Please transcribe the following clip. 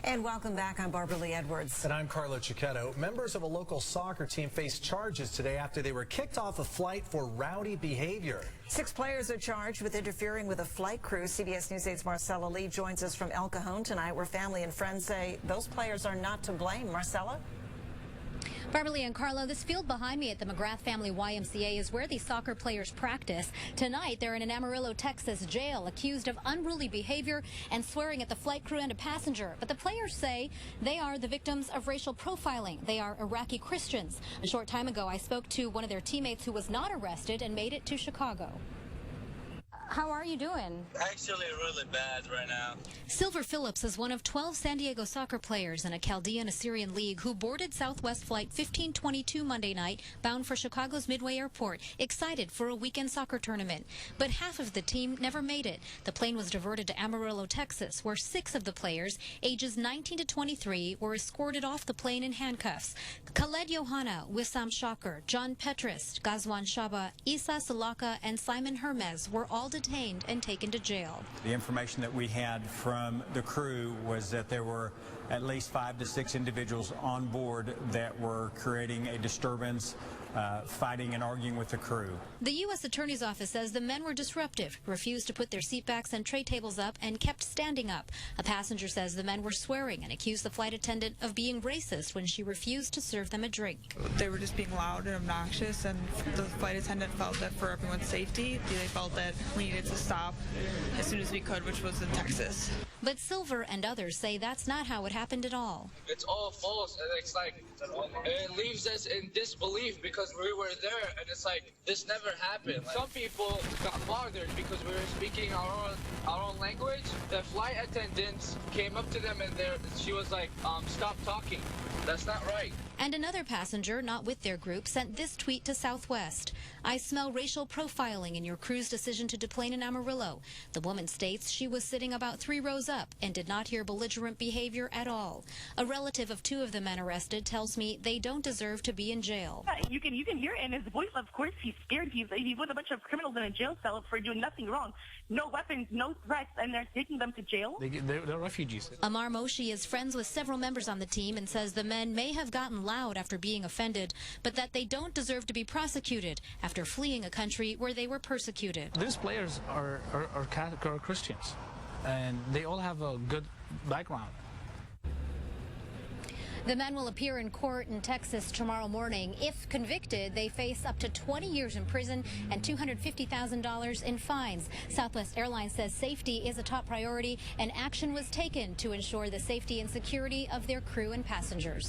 And welcome back. I'm Barbara Lee Edwards. And I'm Carlo Cicchetto. Members of a local soccer team faced charges today after they were kicked off a flight for rowdy behavior. 6 players are charged with interfering with a flight crew. CBS News 8's Marcella Lee joins us from El Cajon tonight, where family and friends say those players are not to blame. Marcella? Barbara Lee and Carlo, this field behind me at the McGrath Family YMCA is where these soccer players practice. Tonight, they're in an Amarillo, Texas jail, accused of unruly behavior and swearing at the flight crew and a passenger. But the players say they are the victims of racial profiling. They are Iraqi Christians. A short time ago, I spoke to one of their teammates who was not arrested and made it to Chicago. How are you doing? Actually, really bad right now. Silver Phillips is one of 12 San Diego soccer players in a Chaldean Assyrian league who boarded Southwest Flight 1522 Monday night, bound for Chicago's Midway Airport, excited for a weekend soccer tournament. But half of the team never made it. The plane was diverted to Amarillo, Texas, where 6 of the players, ages 19 to 23, were escorted off the plane in handcuffs. Khaled Johanna, Wissam Shaker, John Petrus, Gazwan Shaba, Isa Salaka, and Simon Hermes were all detained and taken to jail. The information that we had from the crew was that there were at least 5 to 6 individuals on board that were creating a disturbance, fighting and arguing with the crew. The U.S. Attorney's Office says the men were disruptive, refused to put their seatbacks and tray tables up, and kept standing up. A passenger says the men were swearing and accused the flight attendant of being racist when she refused to serve them a drink. They were just being loud and obnoxious, and the flight attendant felt that for everyone's safety, they felt that we needed to stop as soon as we could, which was in Texas. But Silver and others say that's not how it happened at all. It's all false, and it's like, it leaves us in disbelief because we were there, and it's like, this never happened. Some people got bothered because we were speaking our own language. The flight attendant came up to them, and she was like, stop talking. That's not right. And another passenger, not with their group, sent this tweet to Southwest. I smell racial profiling in your crew's decision to deplane in Amarillo. The woman states she was sitting about 3 rows up and did not hear belligerent behavior at all. A relative of 2 of the men arrested tells me they don't deserve to be in jail. You can hear it in his voice. Of course, he's scared. He's with a bunch of criminals in a jail cell for doing nothing wrong. No weapons, no threats, and they're taking them to jail. They're refugees. Amar Moshi is friends with several members on the team and says the men may have gotten loud after being offended, but that they don't deserve to be prosecuted after fleeing a country where they were persecuted. These players are Christians, and they all have a good background. The men will appear in court in Texas tomorrow morning. If convicted, they face up to 20 years in prison and $250,000 in fines. Southwest Airlines says safety is a top priority, and action was taken to ensure the safety and security of their crew and passengers.